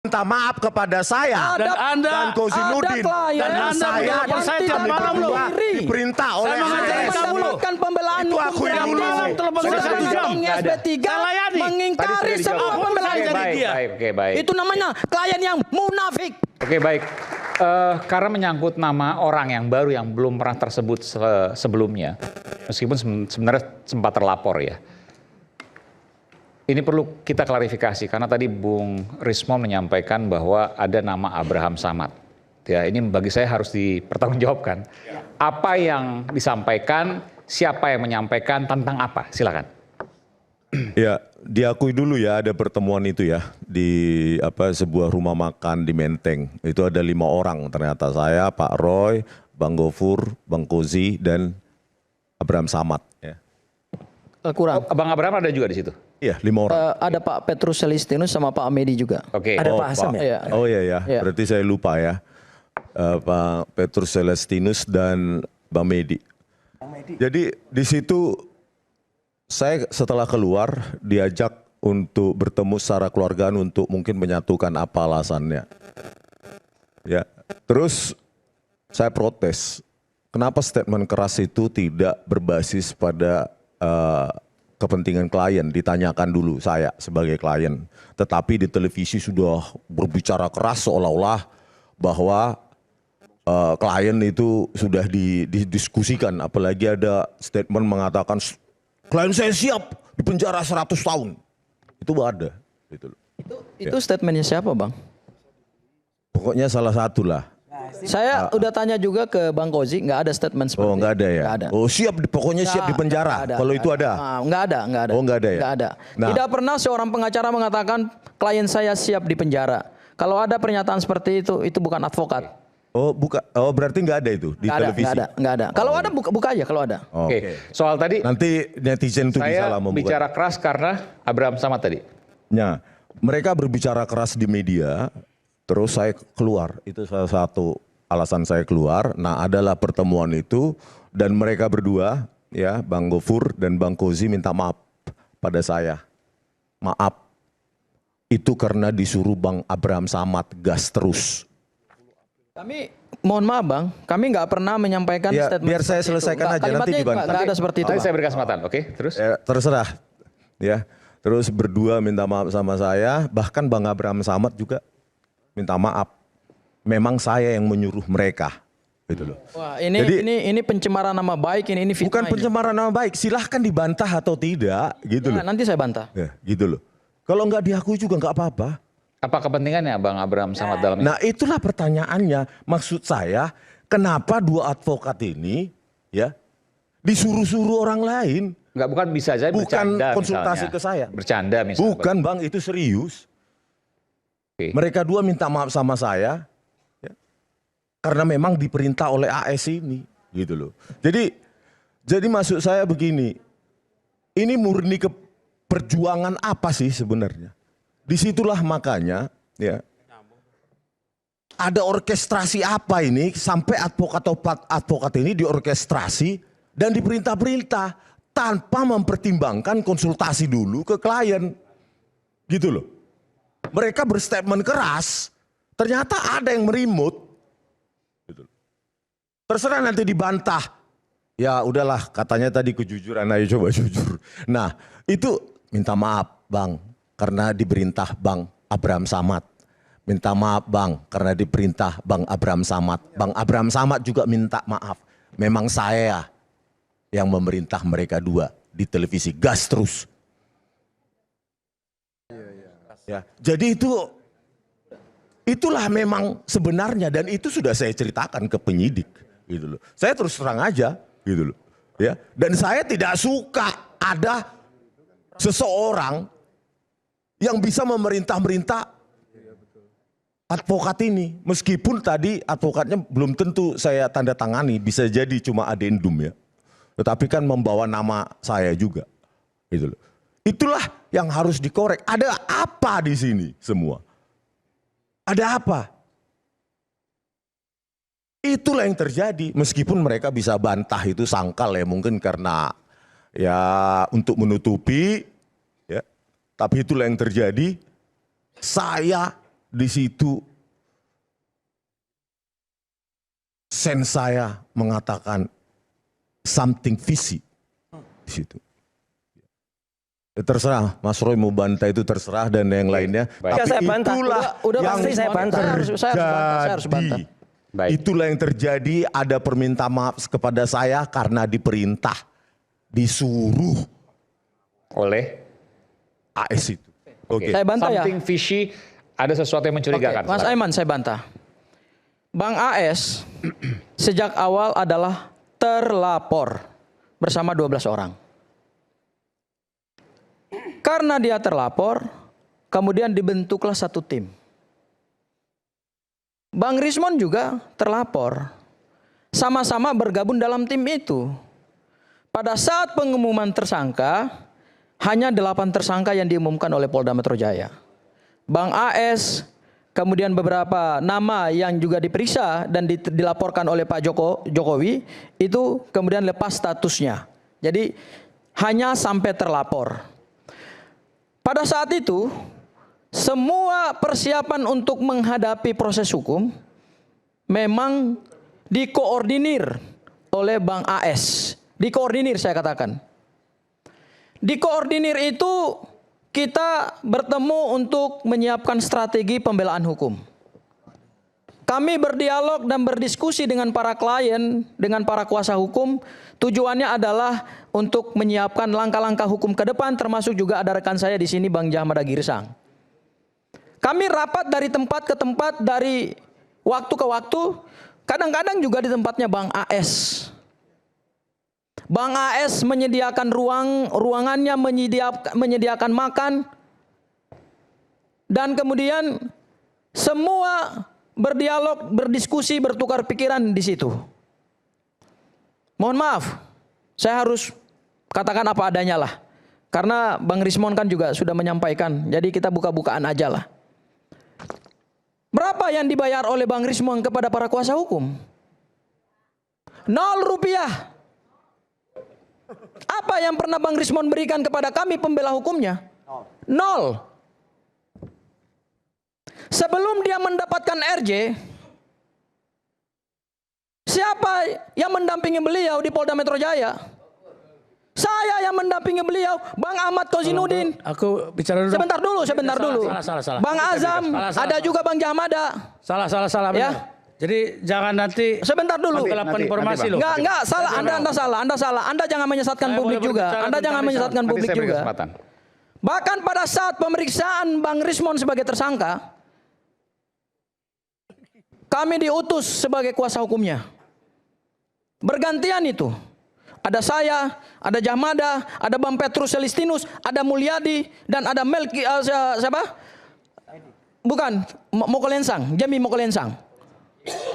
minta maaf kepada saya dan Anda dan Kozinudin dan Anda saya tiap malam loh diperintah oleh mengadakan pembelaan itu aku yang dulu sudah 1 jam SP3 mengingkari semua pembelaan dari dia. Itu namanya klien yang munafik. Oke, baik. Karena menyangkut nama orang yang baru yang belum pernah tersebut sebelumnya, meskipun sebenarnya sempat terlapor ya. Ini perlu kita klarifikasi karena tadi Bung Rismon menyampaikan bahwa ada nama Abraham Samad. Ya, ini bagi saya harus dipertanggungjawabkan. Apa yang disampaikan, siapa yang menyampaikan, tentang apa? Silakan. Ya, diakui dulu ya ada pertemuan itu ya di sebuah rumah makan di Menteng. Itu ada 5 orang ternyata, saya, Pak Roy, Bang Gofur, Bang Kozi dan Abraham Samad. Ya. Kurang. Bang Abraham ada juga di situ. Iya, 5 orang. Ada Pak Petrus Celestinus sama Pak Amedi juga. Oke. Ada Pak Hasam ya? Oh iya ya, berarti saya lupa ya. Pak Petrus Celestinus dan Bang Medi. Jadi di situ saya setelah keluar diajak untuk bertemu secara keluargaan untuk mungkin menyatukan apa alasannya. Ya, terus saya protes. Kenapa statement keras itu tidak berbasis pada kepentingan klien, ditanyakan dulu saya sebagai klien. Tetapi di televisi sudah berbicara keras seolah-olah bahwa klien itu sudah didiskusikan. Apalagi ada statement mengatakan klien saya siap di penjara 100 tahun. Itu ada. Itu statementnya siapa, Bang? Pokoknya salah satu lah. Saya udah tanya juga ke Bang Kozi, nggak ada statement seperti itu. Oh nggak ada ya? Nggak ada. Oh siap, pokoknya siap di penjara. Kalau itu ada? Nggak ada, nggak ada. Oh nggak ada ya? Nggak ada. Nah. Tidak pernah seorang pengacara mengatakan klien saya siap di penjara. Kalau ada pernyataan seperti itu bukan advokat. Oh bukan, oh berarti nggak ada itu di televisi? Nggak ada. Kalau ada buka aja kalau ada. Oke. Soal tadi nanti netizen itu bisa lah membuka. bicara keras karena Abraham Samad tadi. Ya, mereka berbicara keras di media, terus saya keluar. Itu salah satu alasan saya keluar. Nah, adalah pertemuan itu dan mereka berdua, ya, Bang Gofur dan Bang Kozi minta maaf pada saya. Maaf, itu karena disuruh Bang Abraham Samad gas terus. Kami mohon maaf Bang, kami nggak pernah menyampaikan Ya, statement. biar saya selesaikan aja nanti dibantah. Nggak ada seperti itu. Nanti saya beri kesempatan, oke? Terus? Ya, terserah, ya. Terus berdua minta maaf sama saya, bahkan Bang Abraham Samad juga minta maaf. Memang saya yang menyuruh mereka, gitu loh. Wah, ini pencemaran nama baik, ini fitnah. Bukan pencemaran nama baik, silahkan dibantah atau tidak, gitu loh. Nanti saya bantah. Ya, gitu loh. Kalau nggak diakui juga nggak apa-apa. Apa kepentingannya Bang Abraham Samad dalam ini? Nah itulah pertanyaannya. Maksud saya, kenapa 2 advokat ini, ya, disuruh-suruh orang lain? Enggak, bukan bisa saja Bukan bercanda konsultasi misalnya. ke saya. Bercanda misalnya. Bukan Bang, itu serius. Oke. Mereka 2 minta maaf sama saya, ya, karena memang diperintah oleh AS ini, gitu loh. Jadi maksud saya begini, ini murni ke perjuangan apa sih sebenarnya? Disitulah makanya, ya, ada orkestrasi apa ini sampai advokat ini diorkestrasi dan diperintah-perintah tanpa mempertimbangkan konsultasi dulu ke klien, gitu loh. Mereka berstatement keras, ternyata ada yang merimut. Gitu. Terserah nanti dibantah. Ya udahlah, katanya tadi kejujuran, ayo coba jujur. Nah itu minta maaf Bang, karena diperintah Bang Abraham Samad. Minta maaf Bang, karena diperintah Bang Abraham Samad. Bang Abraham Samad juga minta maaf. Memang saya yang memerintah mereka 2 di televisi, gas terus. Ya, jadi itulah memang sebenarnya dan itu sudah saya ceritakan ke penyidik, gitu loh. Saya terus terang aja, gitu loh. Ya, dan saya tidak suka ada seseorang yang bisa memerintah-merintah advokat ini. Meskipun tadi advokatnya belum tentu saya tanda tangani, bisa jadi cuma adendum ya. Tetapi kan membawa nama saya juga, gitu loh. Itulah yang harus dikorek. Ada apa di sini semua? Ada apa? Itulah yang terjadi. Meskipun mereka bisa bantah itu sangkal ya, mungkin karena ya untuk menutupi, ya. Tapi itulah yang terjadi. Saya di situ sense saya mengatakan something fishy di situ. Ya, terserah Mas Roy mau bantah itu terserah dan yang lainnya. Baik. Tapi Ya, saya bantah. itulah Udah yang pasti saya bantah. Saya harus bantah. Baik. Itulah yang terjadi. Ada permintaan maaf kepada saya karena diperintah, disuruh Oleh AS itu. Oke. Saya bantah ya. something fishy, ada sesuatu yang mencurigakan. Mas Silakan. Aiman, saya bantah. Bang AS sejak awal adalah terlapor bersama 12 orang. Karena dia terlapor, kemudian dibentuklah satu tim. Bang Rismon juga terlapor. Sama-sama bergabung dalam tim itu. Pada saat pengumuman tersangka, hanya 8 tersangka yang diumumkan oleh Polda Metro Jaya. Bang AS, kemudian beberapa nama yang juga diperiksa dan dilaporkan oleh Pak Jokowi, itu kemudian lepas statusnya. Jadi hanya sampai terlapor. Pada saat itu, semua persiapan untuk menghadapi proses hukum memang dikoordinir oleh Bang AS. Dikoordinir saya katakan. Dikoordinir itu kita bertemu untuk menyiapkan strategi pembelaan hukum. Kami berdialog dan berdiskusi dengan para klien, dengan para kuasa hukum. Tujuannya adalah untuk menyiapkan langkah-langkah hukum ke depan, termasuk juga ada rekan saya di sini, Bang Jahmada Girsang. Kami rapat dari tempat ke tempat, dari waktu ke waktu, kadang-kadang juga di tempatnya Bang AS. Bang AS menyediakan ruangannya, menyediakan makan, dan kemudian semua berdialog, berdiskusi, bertukar pikiran di situ. Mohon maaf, saya harus katakan apa adanya lah. Karena Bang Rismon kan juga sudah menyampaikan, jadi kita buka-bukaan aja lah. Berapa yang dibayar oleh Bang Rismon kepada para kuasa hukum? 0 rupiah. Apa yang pernah Bang Rismon berikan kepada kami pembela hukumnya? 0. Sebelum dia mendapatkan RJ, siapa yang mendampingi beliau di Polda Metro Jaya? Saya yang mendampingi beliau, Bang Ahmad Kozinudin. Aku bicara dulu. Sebentar dulu. Salah. Bang Azam, ada juga Bang Jahmada. Salah. Ya. Benar. Jadi jangan nanti Sebentar dulu. kegelapan informasi Bang. loh. Enggak, salah. Anda salah. Anda jangan menyesatkan Saya publik boleh juga. berbicara Anda tentang jangan Rizal. menyesatkan Nanti publik saya beri juga. kesempatan. Bahkan pada saat pemeriksaan Bang Rismon sebagai tersangka, kami diutus sebagai kuasa hukumnya. Bergantian itu. Ada saya, ada Jahmada, ada Bang Petrus Celestinus, ada Mulyadi, dan ada Melki, siapa? Bukan, Mokolensang, Jemi Mokolensang.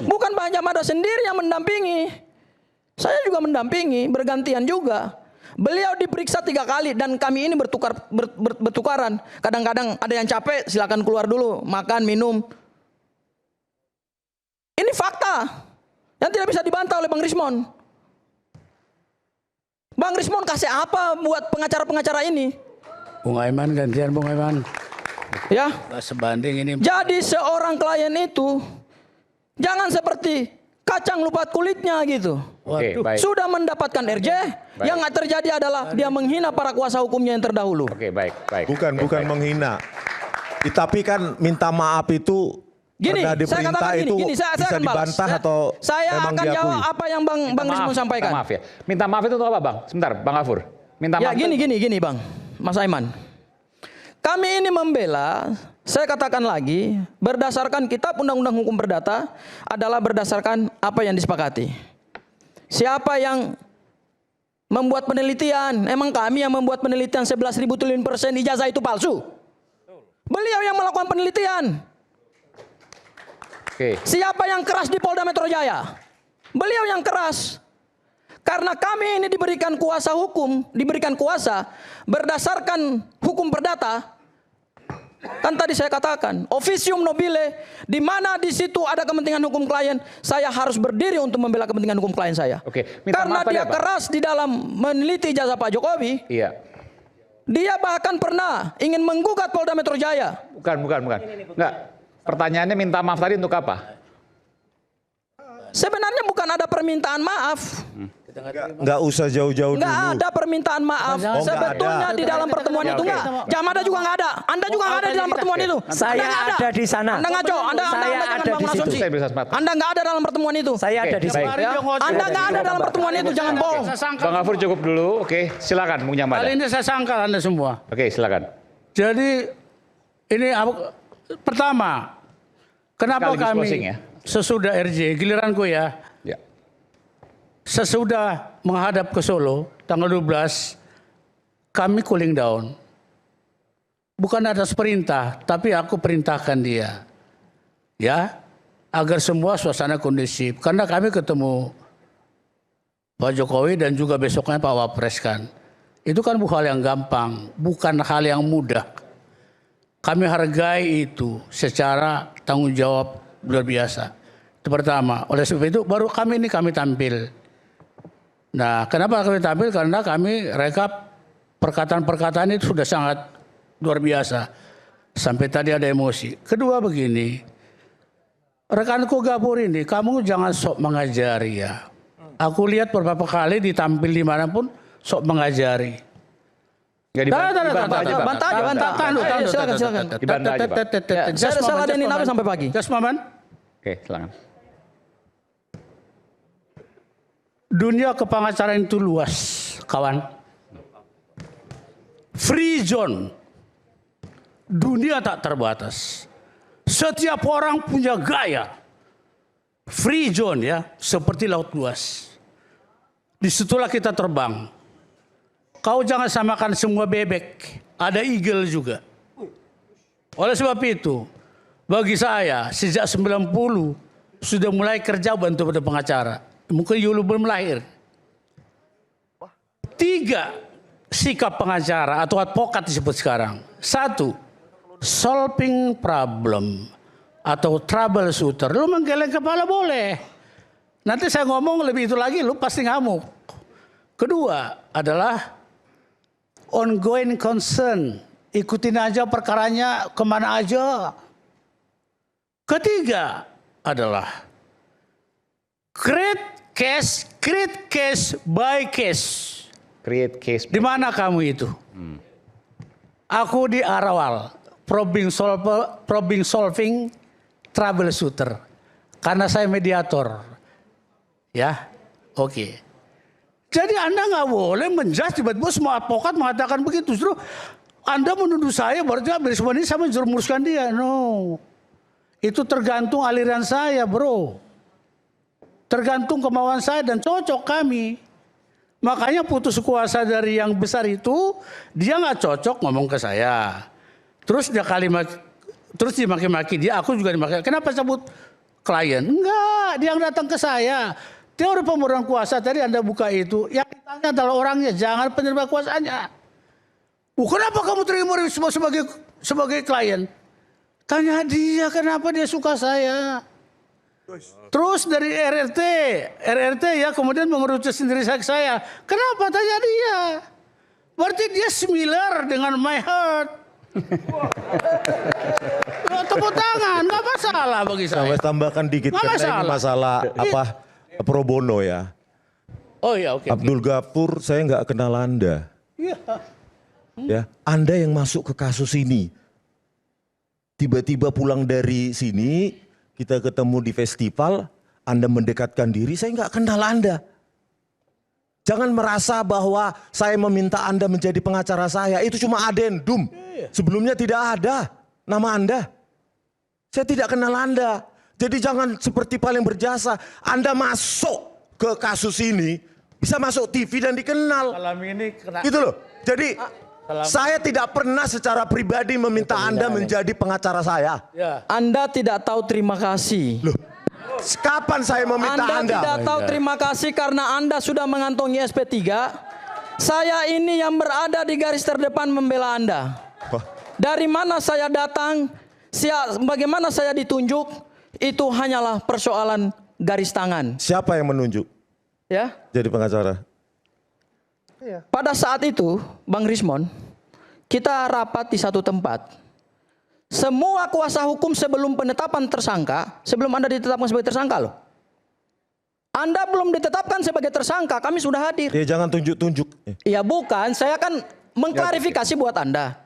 Bukan Bang Jahmada sendiri yang mendampingi. Saya juga mendampingi, bergantian juga. Beliau diperiksa 3 kali dan kami ini bertukaran. Kadang-kadang ada yang capek, silakan keluar dulu, makan, minum. Ini fakta yang tidak bisa dibantah oleh Bang Rismon. Bang Rismon kasih apa buat pengacara-pengacara ini? Bung Aiman, gantian Bung Aiman. Ya. Nggak sebanding ini. Jadi seorang klien itu jangan seperti kacang lupa kulitnya gitu. Oke, baik. Sudah mendapatkan RJ, yang terjadi adalah dia menghina para kuasa hukumnya yang terdahulu. Oke, baik. Bukan menghina. Tapi kan minta maaf itu Gini, karena saya diperintah katakan itu gini, saya bisa akan balas. dibantah atau Saya memang akan diakui? jawab apa yang Bang Rismon sampaikan. Minta maaf ya. Minta maaf itu untuk apa, Bang? Sebentar, Bang Afur. Minta Ya maaf. gini Bang, Mas Aiman. Kami ini membela, saya katakan lagi, berdasarkan kitab Undang-Undang Hukum Perdata adalah berdasarkan apa yang disepakati. Siapa yang membuat penelitian? Emang kami yang membuat penelitian 11.000 triliun % ijazah itu palsu? Beliau yang melakukan penelitian. Oke. Siapa yang keras di Polda Metro Jaya? Beliau yang keras. Karena kami ini diberikan kuasa hukum, diberikan kuasa berdasarkan hukum perdata. Kan tadi saya katakan, officium nobile, di mana di situ ada kepentingan hukum klien, saya harus berdiri untuk membela kepentingan hukum klien saya. Oke, minta Karena maaf tadi dia apa? keras di dalam meneliti ijazah Pak Jokowi, Iya. dia bahkan pernah ingin menggugat Polda Metro Jaya. Bukan. Enggak. Pertanyaannya minta maaf tadi untuk apa? Sebenarnya bukan ada permintaan maaf. Nggak usah jauh-jauh dulu. Nggak ada permintaan maaf. nggak Sebetulnya ada. di dalam pertemuan itu nggak. Jamada juga nggak ada. Anda juga nggak ada di dalam pertemuan itu. Saya Anda nggak ada di sana. Anda ngaco. Anda Saya jangan ada bangun di situ. asumsi. Saya bisa sempat. Anda nggak ada dalam pertemuan itu. Saya ada di Baik. situ. Ya. Anda nggak ada dalam pertemuan itu. Jangan bohong. Bang Gafur cukup dulu. Oke, silakan Bung Jamada. Kali ini saya sangkal Anda semua. Oke, silakan. Jadi ini pertama, kenapa Sekaligus kami closing ya. sesudah RJ, giliranku ya, Ya. sesudah menghadap ke Solo tanggal 12, kami cooling down. Bukan atas perintah, tapi aku perintahkan dia. Ya, agar semua suasana kondusif. Karena kami ketemu Pak Jokowi dan juga besoknya Pak Wapres kan. Itu kan bukan hal yang gampang, bukan hal yang mudah. Kami hargai itu secara tanggung jawab luar biasa. Itu pertama. Oleh sebab itu baru kami tampil. Nah, kenapa kami tampil? Karena kami rekap perkataan-perkataan itu sudah sangat luar biasa. Sampai tadi ada emosi. Kedua begini, rekanku Gafur ini, kamu jangan sok mengajari ya. Aku lihat beberapa kali ditampil dimanapun sok mengajari. Nggak dibantah aja, Bang. Bantah aja, bantah. Silakan. Dibantah aja, Bang. Saya ladenin apa sampai pagi. Just moment. Oke, silakan. Dunia kepengacaraan itu luas, kawan. Free zone. Dunia tak terbatas. Setiap orang punya gaya. Free zone ya, seperti laut luas. Disitulah kita terbang. Kau jangan samakan semua bebek. Ada eagle juga. Oleh sebab itu, bagi saya sejak 90 sudah mulai kerja bantu pada pengacara. Mungkin Yulu belum lahir. 3 sikap pengacara atau advokat disebut sekarang. 1, solving problem atau troubleshooter. Lu menggeleng kepala boleh. Nanti saya ngomong lebih itu lagi, lu pasti ngamuk. Kedua adalah ongoing concern. Ikutin aja perkaranya kemana aja. Ketiga adalah create case by case. Create case. Di mana kamu itu? Aku di Arawal, problem solving troubleshooter. Karena saya mediator. Ya, oke. Jadi Anda nggak boleh menjudge tiba-tiba semua advokat mengatakan begitu. Justru Anda menuduh saya berarti habis semua ini saya menjerumuskan dia. No. Itu tergantung aliran saya, bro. Tergantung kemauan saya dan cocok kami. Makanya putus kuasa dari yang besar itu, dia nggak cocok ngomong ke saya. Terus dia terus dimaki-maki dia, aku juga dimaki. Kenapa sebut klien? Enggak, dia yang datang ke saya. Teori pemberian kuasa tadi Anda buka itu, yang ditanya adalah orangnya, jangan penerima kuasanya. Kenapa kamu terima sebagai klien? Tanya dia kenapa dia suka saya. Terus dari RRT ya kemudian mengerucut sendiri saya. Kenapa? Tanya dia. Berarti dia similar dengan my heart. Tepuk tangan, nggak masalah bagi saya. Saya tambahkan dikit Nggak karena ini masalah pro bono ya. Oh ya oke. Abdul Ghafur, saya nggak kenal Anda. Iya. Ya, Anda yang masuk ke kasus ini. Tiba-tiba pulang dari sini, kita ketemu di festival, Anda mendekatkan diri, saya nggak kenal Anda. Jangan merasa bahwa saya meminta Anda menjadi pengacara saya, itu cuma adendum. Sebelumnya tidak ada nama Anda. Saya tidak kenal Anda. Jadi jangan seperti paling berjasa, Anda masuk ke kasus ini, bisa masuk TV dan dikenal. Malam ini kena. Gitu loh. Jadi saya tidak pernah secara pribadi meminta Anda menjadi pengacara saya. Ya. Anda tidak tahu terima kasih. Loh, kapan saya meminta Anda Anda? tidak tahu terima kasih karena Anda sudah mengantongi SP3. Saya ini yang berada di garis terdepan membela Anda. Wah. Dari mana saya datang, bagaimana saya ditunjuk, itu hanyalah persoalan garis tangan. Siapa yang menunjuk Ya. jadi pengacara? Pada saat itu, Bang Rismon, kita rapat di satu tempat. Semua kuasa hukum sebelum penetapan tersangka, sebelum Anda ditetapkan sebagai tersangka loh. Anda belum ditetapkan sebagai tersangka, kami sudah hadir. Ya jangan tunjuk-tunjuk. Ya bukan, saya kan mengklarifikasi buat Anda.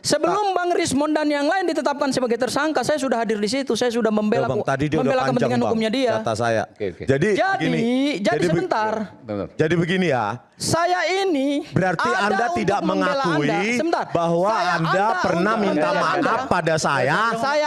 Sebelum Bang Rismond dan yang lain ditetapkan sebagai tersangka, saya sudah hadir di situ. Saya sudah membela, Bang, tadi dia udah panjang, kepentingan Bang, hukumnya dia. data saya. Oke. Jadi Sebentar. Jadi begini ya. Saya ini Berarti Anda untuk tidak membela mengakui Anda. Sebentar. bahwa Saya Anda pernah untuk minta membela maaf Anda. pada saya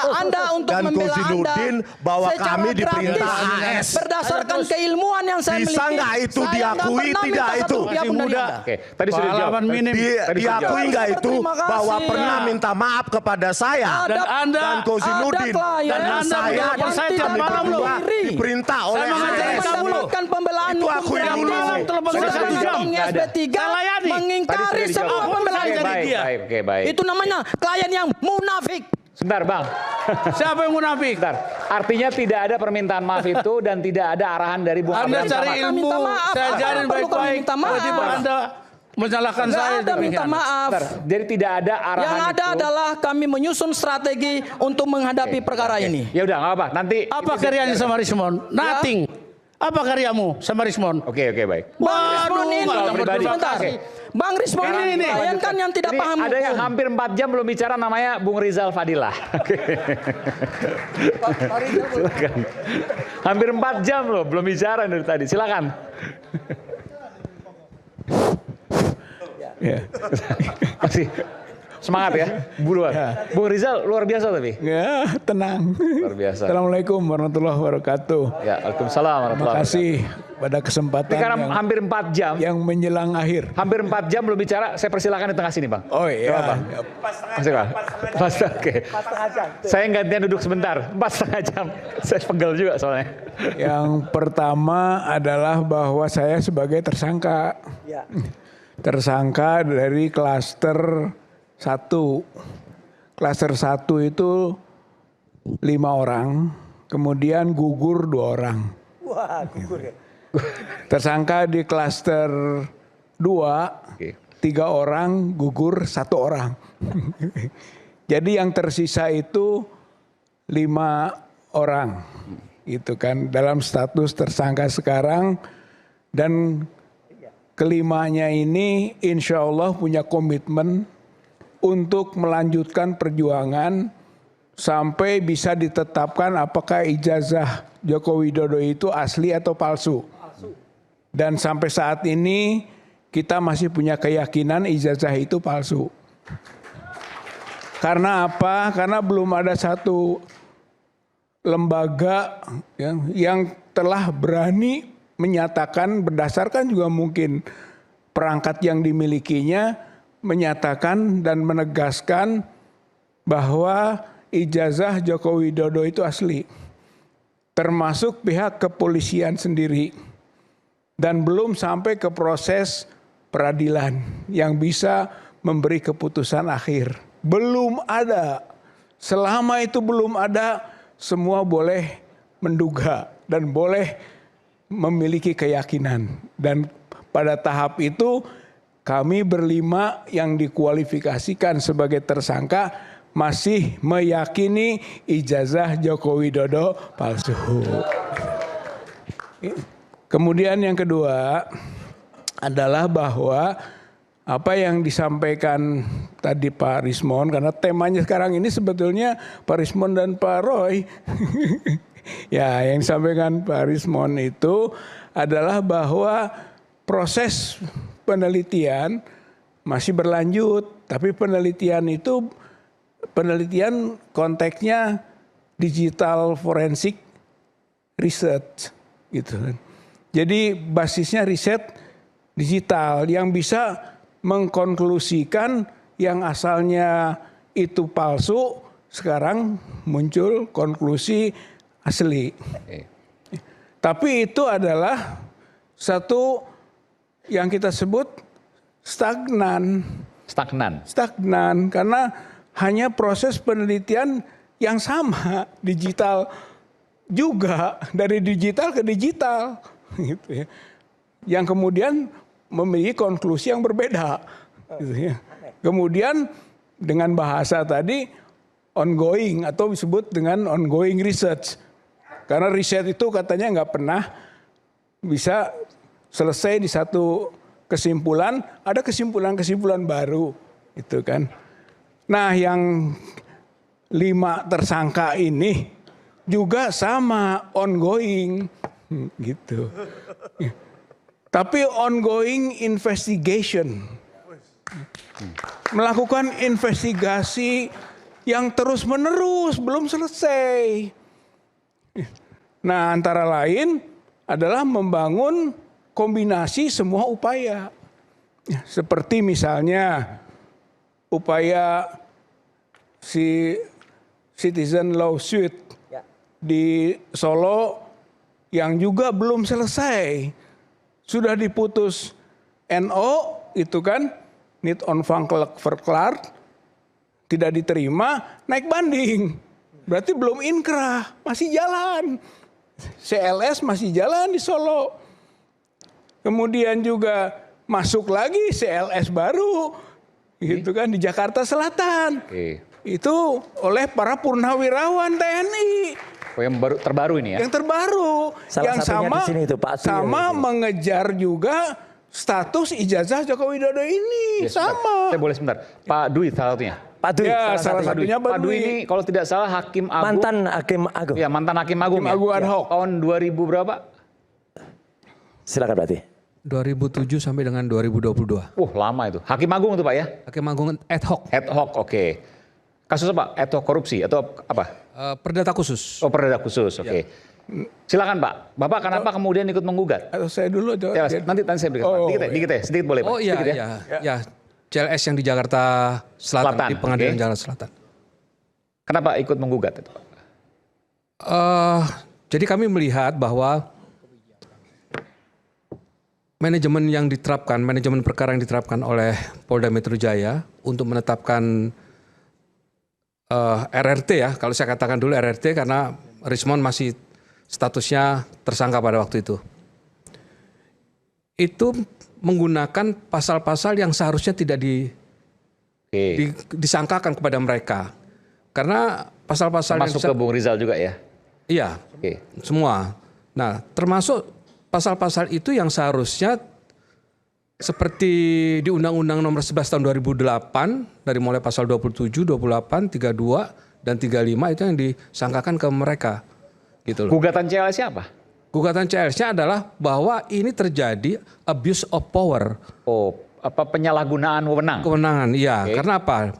Anda untuk dan membela Kozinudin Anda bahwa secara kami diperintah gratis, AS. berdasarkan keilmuan yang saya Bisa miliki. nggak itu Saya diakui, nggak pernah tidak minta itu? satu rupiah pun dari Anda. Oke, tadi sudah dijawab. Pengalaman minim. Diakui nggak itu Terima kasih. bahwa pernah minta maaf kepada saya Dan Anda- dan Kozinudin ada klien dan Anda saya menjawab saya tiap kami malam loh. berdua diperintah oleh Saya mengajarin AS. kamu loh. Mendapatkan pembelaan Itu hukum aku yang gratis. malam telepon saya Saudara 1 jam. mengantongi Nggak ada. SP3 Saya layani. Tadi mengingkari sudah dijawab. semua pembelaan Oke, jadi baik, dia. baik, oke, baik. Itu namanya klien yang munafik. Sebentar, Bang. Siapa yang munafik? Sebentar. Artinya tidak ada permintaan maaf itu dan tidak ada arahan dari Bung Anda Abraham cari Samad. ilmu, Minta maaf. saya ajarin Apa perlu kami baik-baik. minta maaf? Tiba-tiba Anda menyalahkan Nggak saya. ada minta demikian. maaf. Sebentar. Jadi tidak ada arahan Yang ada itu. adalah kami menyusun strategi untuk menghadapi perkara ini. Ya udah, nggak apa. Nanti. Apa karyanya sama Rismond? Nothing. Apa karyamu sama Rismond? Oke, baik. Bang Rismon Waduh, ini, kalau pribadi. sebentar. Oke. Bang Rismon Sekarang ini klien kan yang tidak Ini paham ada yang hukum. hampir 4 jam belum bicara, namanya Bung Rizal Fadilah. Oke. Silakan. Hampir 4 jam loh belum bicara dari tadi. Silakan. Masih semangat ya, buruan. Bung Rizal luar biasa tapi. Ya, tenang. Luar biasa. Assalamualaikum warahmatullahi wabarakatuh. Ya, Waalaikumsalam Terima warahmatullahi wabarakatuh. kasih pada kesempatan Ini karena yang, hampir 4 jam, menjelang akhir. hampir 4 jam belum bicara, saya persilakan di tengah sini, Bang. Oh iya. Apa? Masih Bang? Pas, oke. Saya gantian duduk sebentar, 4,5 jam. Saya pegel juga soalnya. Yang pertama adalah bahwa saya sebagai tersangka. Tersangka dari klaster 1. Klaster 1 itu 5 orang, kemudian gugur 2 orang. Wah, gugur ya. Tersangka di klaster 2, Oke. 3 orang, gugur 1 orang. Jadi yang tersisa itu 5 orang. Itu kan dalam status tersangka sekarang. Dan kelimanya ini insya Allah punya komitmen untuk melanjutkan perjuangan sampai bisa ditetapkan apakah ijazah Joko Widodo itu asli atau palsu. Dan sampai saat ini kita masih punya keyakinan ijazah itu palsu. Karena apa? Karena belum ada satu lembaga yang telah berani menyatakan berdasarkan juga mungkin perangkat yang dimilikinya menyatakan dan menegaskan bahwa ijazah Joko Widodo itu asli. Termasuk pihak kepolisian sendiri. Dan belum sampai ke proses peradilan yang bisa memberi keputusan akhir. Belum ada. Selama itu belum ada, semua boleh menduga dan boleh memiliki keyakinan. Dan pada tahap itu kami berlima yang dikualifikasikan sebagai tersangka masih meyakini ijazah Joko Widodo palsu. Kemudian yang kedua adalah bahwa apa yang disampaikan tadi Pak Rismond, karena temanya sekarang ini sebetulnya Pak Rismond dan Pak Roy. Ya, yang disampaikan Pak Rismond itu adalah bahwa proses penelitian masih berlanjut, tapi penelitian itu penelitian konteksnya digital forensik research gitu. Jadi basisnya riset digital yang bisa mengkonklusikan yang asalnya itu palsu sekarang muncul konklusi asli. Tapi itu adalah satu yang kita sebut stagnan. Stagnan karena hanya proses penelitian yang sama, digital juga, dari digital ke digital gitu ya. Yang kemudian memiliki konklusi yang berbeda gitu ya. Kemudian dengan bahasa tadi ongoing atau disebut dengan ongoing research. Karena riset itu katanya nggak pernah bisa selesai di satu kesimpulan, ada kesimpulan-kesimpulan baru, itu kan. Nah, yang 5 tersangka ini juga sama ongoing, gitu. Tapi ongoing investigation, melakukan investigasi yang terus-menerus belum selesai. Nah, antara lain adalah membangun kombinasi semua upaya. Seperti misalnya upaya si citizen lawsuit di Solo yang juga belum selesai. Sudah diputus NO itu kan, Niet Onafhankelijk Verklaard, tidak diterima, naik banding. Berarti belum inkrah, masih jalan. CLS masih jalan di Solo. Kemudian juga masuk lagi CLS baru, gitu kan, di Jakarta Selatan. Itu oleh para purnawirawan TNI. Oh, yang terbaru ini ya? Yang terbaru. Salah yang satunya sama, di sini itu, Pak Dwi sama yang di sini. mengejar juga status ijazah Joko Widodo ini. Ya, sebentar. Sama. Saya boleh sebentar. Pak Dwi salah satunya. Pak Dwi, Ya, salah satunya Pak Dwi ini kalau tidak salah Hakim Agung. mantan Hakim Agung. Ya, mantan Hakim Agung. Hakim Agung ad hoc. Tahun 2000 berapa? Silakan berarti. 2007 sampai dengan 2022. Lama itu. Hakim Agung itu Pak ya? Hakim Agung ad hoc. Ad hoc, oke. Kasus apa? Ad hoc korupsi atau apa? Perdata khusus. Oh, perdata khusus, oke. Silakan Pak. Bapak kenapa kemudian ikut menggugat? Atau saya dulu. Ya, nanti saya berikan. Pak. Dikit ya, sedikit boleh Pak. Oh iya, Sedikit iya. CLS yang di Jakarta Selatan, di Pengadilan oke. Jakarta Selatan. Kenapa ikut menggugat itu Pak? Jadi kami melihat bahwa manajemen yang diterapkan, manajemen perkara yang diterapkan oleh Polda Metro Jaya untuk menetapkan RRT ya, kalau saya katakan dulu RRT karena Rismond masih statusnya tersangka pada waktu itu. Itu menggunakan pasal-pasal yang seharusnya tidak disangkakan kepada mereka. Karena pasal-pasal Masuk ke Bung Rizal juga ya? Iya, semua. Nah, termasuk pasal-pasal itu yang seharusnya seperti di Undang-Undang Nomor 11 Tahun 2008 dari mulai pasal 27, 28, 32 dan 35 itu yang disangkakan ke mereka. Gitu loh. Gugatan CLS siapa? Gugatan CLS-nya adalah bahwa ini terjadi abuse of power. Penyalahgunaan wewenang. Kewenangan, iya. Karena apa?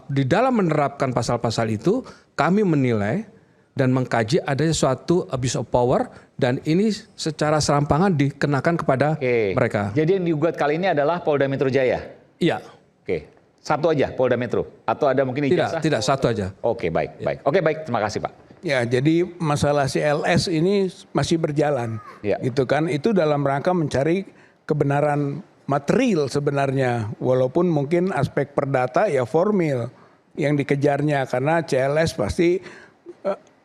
Di dalam menerapkan pasal-pasal itu kami menilai dan mengkaji adanya suatu abuse of power dan ini secara serampangan dikenakan kepada mereka. Jadi yang digugat kali ini adalah Polda Metro Jaya? Iya. Oke. Satu aja Polda Metro? Atau ada mungkin ijazah? Tidak, satu aja. Oke, baik. Oke, baik. Terima kasih Pak. Ya, jadi masalah CLS ini masih berjalan, gitu kan? Itu dalam rangka mencari kebenaran material sebenarnya, walaupun mungkin aspek perdata ya formil yang dikejarnya karena CLS pasti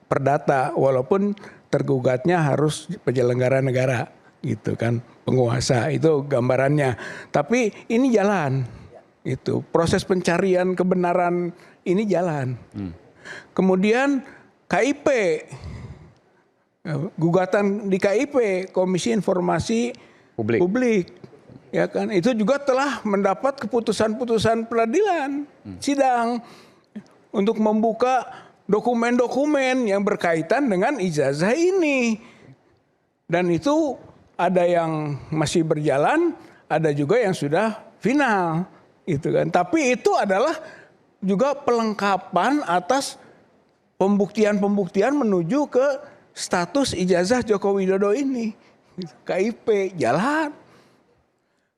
perdata, walaupun tergugatnya harus penyelenggara negara, gitu kan, penguasa itu gambarannya. Tapi ini jalan, itu proses pencarian kebenaran ini jalan. Kemudian KIP, gugatan di KIP, Komisi Informasi Publik, ya kan, itu juga telah mendapat keputusan-putusan peradilan, sidang untuk membuka dokumen-dokumen yang berkaitan dengan ijazah ini. Dan itu ada yang masih berjalan, ada juga yang sudah final, gitu kan. Tapi itu adalah juga pelengkapan atas pembuktian-pembuktian menuju ke status ijazah Joko Widodo ini. KIP jalan.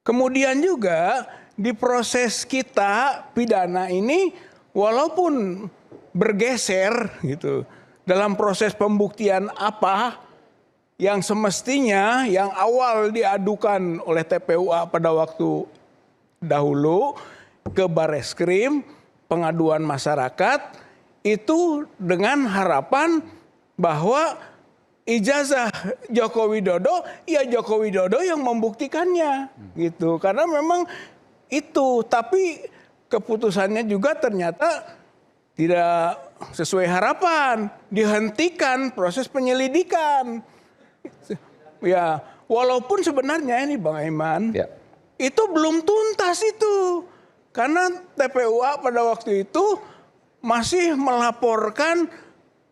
Kemudian juga di proses kita pidana ini walaupun bergeser gitu dalam proses pembuktian apa yang semestinya yang awal diadukan oleh TPUA pada waktu dahulu ke Bareskrim, pengaduan masyarakat itu dengan harapan bahwa ijazah Joko Widodo ya Joko Widodo yang membuktikannya gitu, karena memang itu, tapi keputusannya juga ternyata tidak sesuai harapan, dihentikan proses penyelidikan. Ya, walaupun sebenarnya ini Bang Aiman, Ya. itu belum tuntas itu. Karena TPUA pada waktu itu masih melaporkan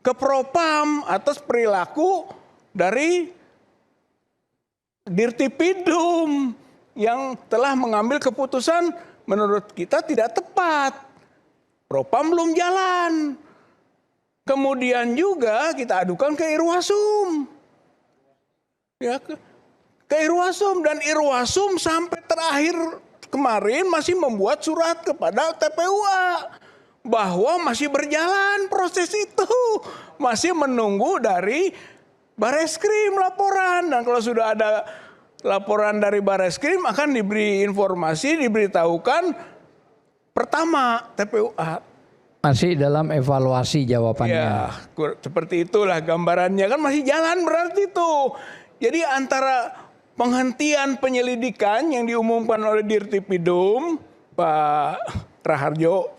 ke Propam atas perilaku dari Dirtipidum yang telah mengambil keputusan menurut kita tidak tepat. Propam belum jalan. Kemudian juga kita adukan ke Irwasum. Ya, ke Irwasum, dan Irwasum sampai terakhir kemarin masih membuat surat kepada TPUA bahwa masih berjalan proses itu, masih menunggu dari Bareskrim laporan, dan kalau sudah ada laporan dari Bareskrim akan diberi informasi, diberitahukan pertama TPUA. Masih dalam evaluasi jawabannya. Ya, seperti itulah gambarannya, kan masih jalan berarti itu. Jadi antara penghentian penyelidikan yang diumumkan oleh Dirtipidum, Pak Raharjo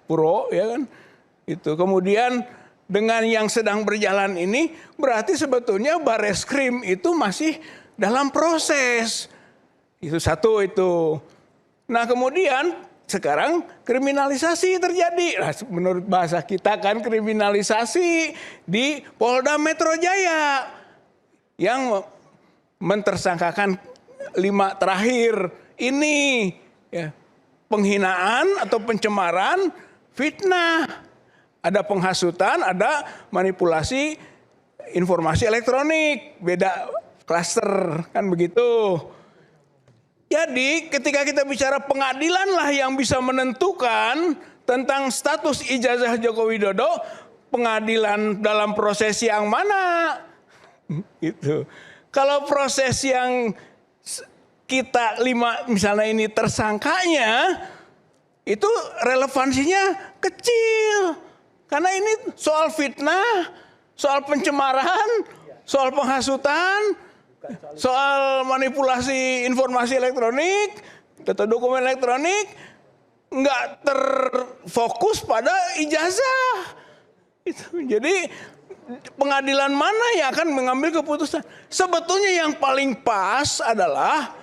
Puro, ya kan, itu kemudian dengan yang sedang berjalan ini, berarti sebetulnya Bareskrim itu masih dalam proses. Itu satu itu. Nah kemudian sekarang kriminalisasi terjadi. Nah, menurut bahasa kita kan kriminalisasi di Polda Metro Jaya yang mentersangkakan 5 terakhir ini, ya, penghinaan atau pencemaran, fitnah, ada penghasutan, ada manipulasi informasi elektronik, beda klaster kan begitu. Jadi ketika kita bicara pengadilan lah yang bisa menentukan tentang status ijazah Joko Widodo, pengadilan dalam proses yang mana? Gitu. Kalau proses yang kita 5 misalnya ini tersangkanya, itu relevansinya kecil. Karena ini soal fitnah, soal pencemaran, soal penghasutan, soal manipulasi informasi elektronik atau dokumen elektronik, nggak terfokus pada ijazah. Jadi pengadilan mana yang akan mengambil keputusan? Sebetulnya yang paling pas adalah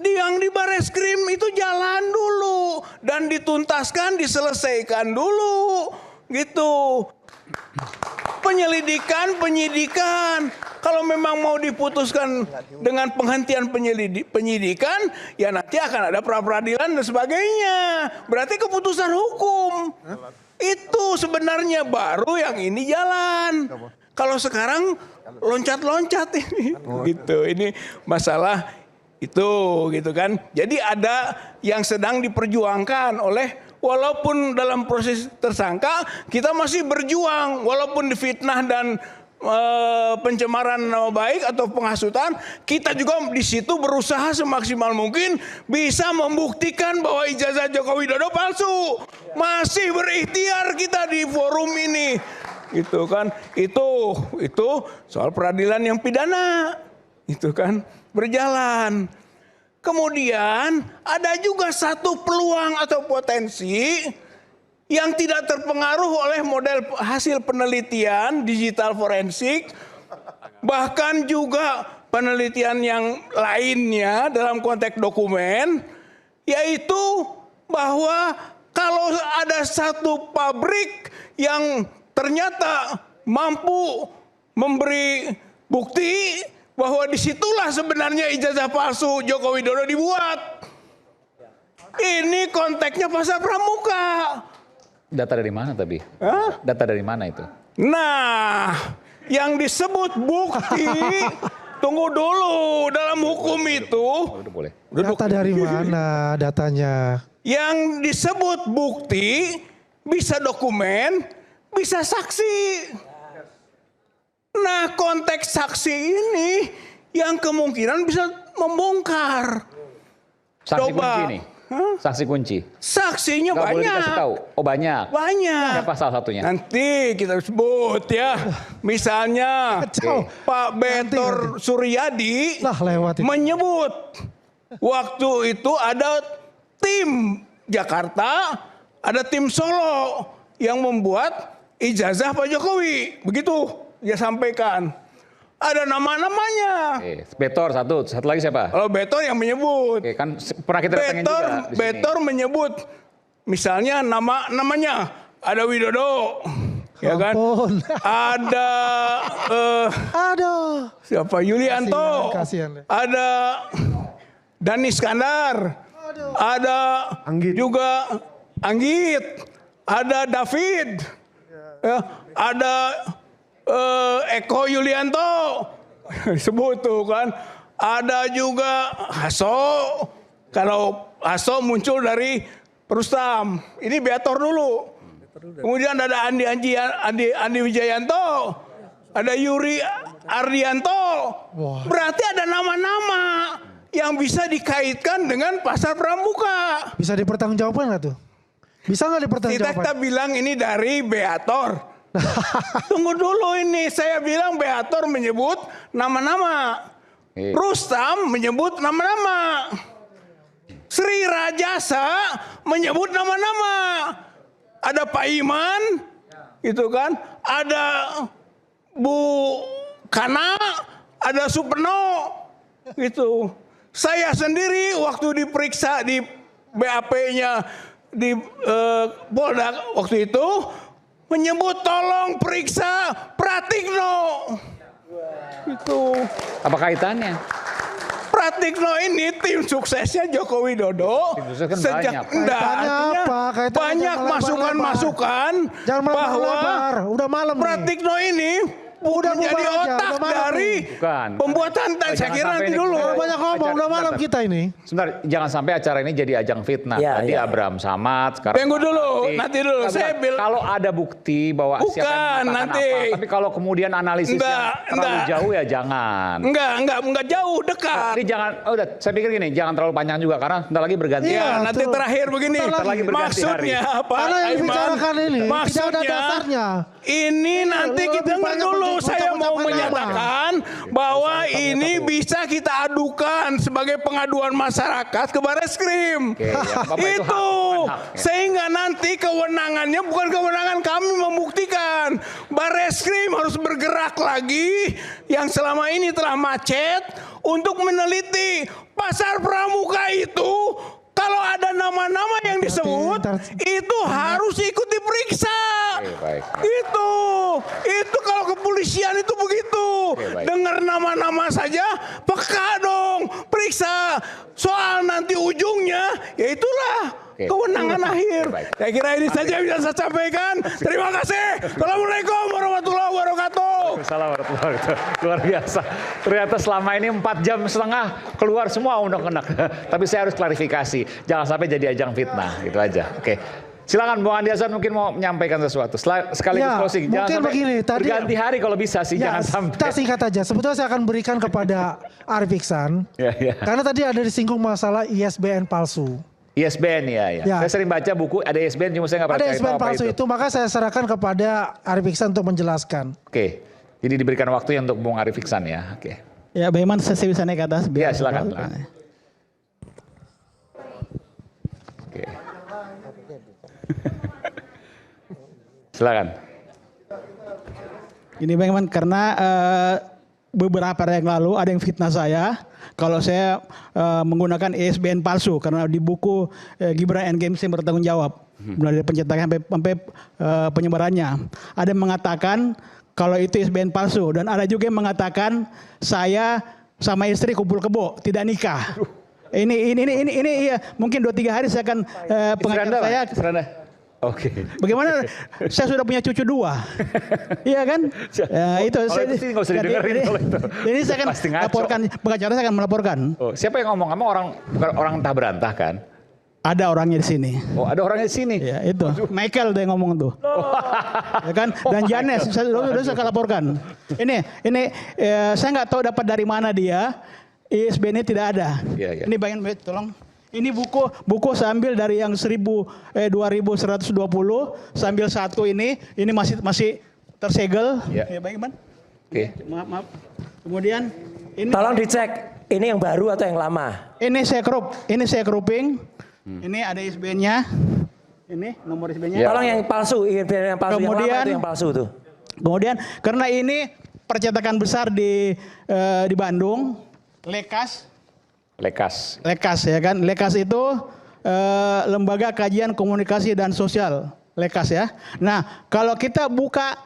yang di Bareskrim itu jalan dulu dan dituntaskan, diselesaikan dulu, gitu. Penyidikan. Kalau memang mau diputuskan dengan penghentian penyidikan, ya nanti akan ada pra-peradilan dan sebagainya. Berarti keputusan hukum. Itu sebenarnya baru yang ini jalan. Kalau sekarang loncat-loncat ini. Gitu. Ini masalah itu gitu kan. Jadi ada yang sedang diperjuangkan oleh, walaupun dalam proses tersangka kita masih berjuang, walaupun difitnah dan pencemaran nama baik atau penghasutan, kita juga di situ berusaha semaksimal mungkin bisa membuktikan bahwa ijazah Joko Widodo palsu. Masih berikhtiar kita di forum ini, gitu kan. Itu soal peradilan yang pidana, itu kan berjalan. Kemudian ada juga satu peluang atau potensi yang tidak terpengaruh oleh model hasil penelitian digital forensik, bahkan juga penelitian yang lainnya dalam konteks dokumen, yaitu bahwa kalau ada satu pabrik yang ternyata mampu memberi bukti bahwa disitulah sebenarnya ijazah palsu Joko Widodo dibuat. Ini konteksnya pasar pramuka. Data dari mana tapi? Hah? Data dari mana itu? Nah, yang disebut bukti, tunggu dulu, dalam hukum itu. Udah boleh. Data dari mana datanya? Yang disebut bukti bisa dokumen, bisa saksi. Nah, konteks saksi ini yang kemungkinan bisa membongkar. Saksi Coba. kunci nih. Saksi kunci. Saksinya Nggak boleh banyak. dikasih tahu. Oh banyak. Banyak. Siapa salah satunya? Nanti kita sebut ya. Misalnya Kacau. Pak Betor Suryadi Lah lewat itu. menyebut waktu itu ada tim Jakarta, ada tim Solo yang membuat ijazah Pak Jokowi. Begitu dia sampaikan. Ada nama-namanya. Betor satu lagi siapa? Kalau Betor yang menyebut. Kan pernah kita datangin juga di sini. Betor menyebut misalnya namanya ada Widodo. Ya kan? Ada Aduh. siapa? Yulianto. Kasihan. Ada Dani Iskandar. Ada juga Anggit. Ada David. Ya, ada Eko Yulianto. Disebut tuh kan. Ada juga Hasso. Kalau Hasso muncul dari Rustam. Ini Beator dulu. Kemudian ada Andi Wijayanto, ada Yuri Ardianto. Berarti ada nama-nama yang bisa dikaitkan dengan pasar pramuka. Bisa dipertanggungjawabkan nggak tuh? Bisa nggak dipertanggungjawabkan? Kita bilang ini dari Beator. Tunggu dulu ini, saya bilang Beator menyebut nama-nama. Rustam menyebut nama-nama. Sri Rajasa menyebut nama-nama. Ada Pak Iman, gitu kan? Ada Bu Kana, ada Supeno, gitu. Saya sendiri waktu diperiksa di BAP-nya di Polda waktu itu menyebut tolong periksa Pratikno. Itu. Apa kaitannya? Pratikno ini tim suksesnya Joko Widodo. Kan sejak banyak masukan-masukan bahwa udah malam Pratikno ini udah menjadi otak dari pembuatan. Saya kira nanti dulu. Banyak ngomong, udah malam kita ini. Sebentar, jangan sampai acara ini jadi ajang fitnah. Tadi Abraham Samad, sekarang tunggu dulu, nanti dulu. Saya bilang kalau ada bukti bahwa siapa yang mengatakan apa, tapi kalau kemudian analisis yang terlalu jauh ya jangan. Enggak jauh, dekat. Ini jangan, udah saya pikir gini, jangan terlalu panjang juga karena sebentar lagi berganti. Iya, nanti terakhir begini. Maksudnya apa? Karena yang dibicarakan ini tidak ada dasarnya. Ini nanti kita dengar dulu. Saya mau menyatakan bahwa ini bisa kita adukan sebagai pengaduan masyarakat ke Barreskrim. Itu sehingga nanti kewenangannya bukan kewenangan kami membuktikan. Barreskrim harus bergerak lagi yang selama ini telah macet untuk meneliti pasar pramuka itu. Kalau ada nama-nama yang disebut, itu harus ikut diperiksa. Itu kalau kepolisian itu begitu. Dengar nama-nama saja, peka dong, periksa. Soal nanti ujungnya, ya itulah kewenangan akhir. Saya kira ini saja yang bisa saya sampaikan. Terima kasih. Assalamualaikum warahmatullahi wabarakatuh. Assalamualaikum warahmatullahi wabarakatuh. Luar biasa. Ternyata selama ini 4 jam setengah keluar semua undang-undang. Tapi saya harus klarifikasi. Jangan sampai jadi ajang fitnah. Gitu aja. Oke. Silakan Bung Andi Hasan mungkin mau menyampaikan sesuatu. Sekaligus closing. Jangan sampai begini, tadi berganti hari kalau bisa sih. Jangan sampai. Kita singkat aja. Sebetulnya saya akan berikan kepada Arif Iksan. Karena tadi ada disinggung masalah ISBN palsu. ISBN ya. Saya sering baca buku ada ISBN cuma saya nggak pernah ada cari ISBN apa palsu itu. Maka saya serahkan kepada Arif Iksan untuk menjelaskan. Oke. Jadi diberikan waktu untuk Bung Arif Iksan ya. Oke. Ya, bagaimana saya bisa naik ke atas? Ya, silakan. Oke. Silakan. Ini bagaimana? Karena beberapa hari yang lalu ada yang fitnah saya kalau saya menggunakan ISBN palsu karena di buku Gibran and Games yang bertanggung jawab mulai dari pencetakan sampai penyebarannya. Ada yang mengatakan kalau itu ISBN palsu dan ada juga yang mengatakan saya sama istri kumpul kebo tidak nikah. Ini ya, mungkin 2-3 hari saya akan pengacara saya. Oke. Bagaimana? Saya sudah punya cucu 2, iya kan? Ya, itu. Kalau itu sih nggak usah didengerin kalau itu. Ini saya akan laporkan, pengacara saya akan melaporkan. Oh, siapa yang ngomong? Kamu bukan orang entah berantah kan? Ada orangnya di sini. Oh, ada orangnya di sini. Ya, itu. Michael dia ngomong tuh. Ya kan? Dan Janes, saya sudah laporkan. Ini saya nggak tahu dapat dari mana dia. ISBN-nya tidak ada. Ya. Ini bagian, tolong. Ini buku saya ambil dari yang 2120, sambil satu ini masih tersegel. Ya, bagaimana? Oke. Maaf. Kemudian ini tolong dicek ini yang baru atau yang lama. Ini saya cropping. Ini ada ISBN-nya. Ini nomor ISBN-nya. Ya. Tolong yang palsu, ISBN yang palsu. Kemudian- yang lama itu yang palsu tuh. Kemudian karena ini percetakan besar di Bandung, Lekas ya kan. Lekas itu Lembaga Kajian Komunikasi dan Sosial, Lekas ya. Nah, kalau kita buka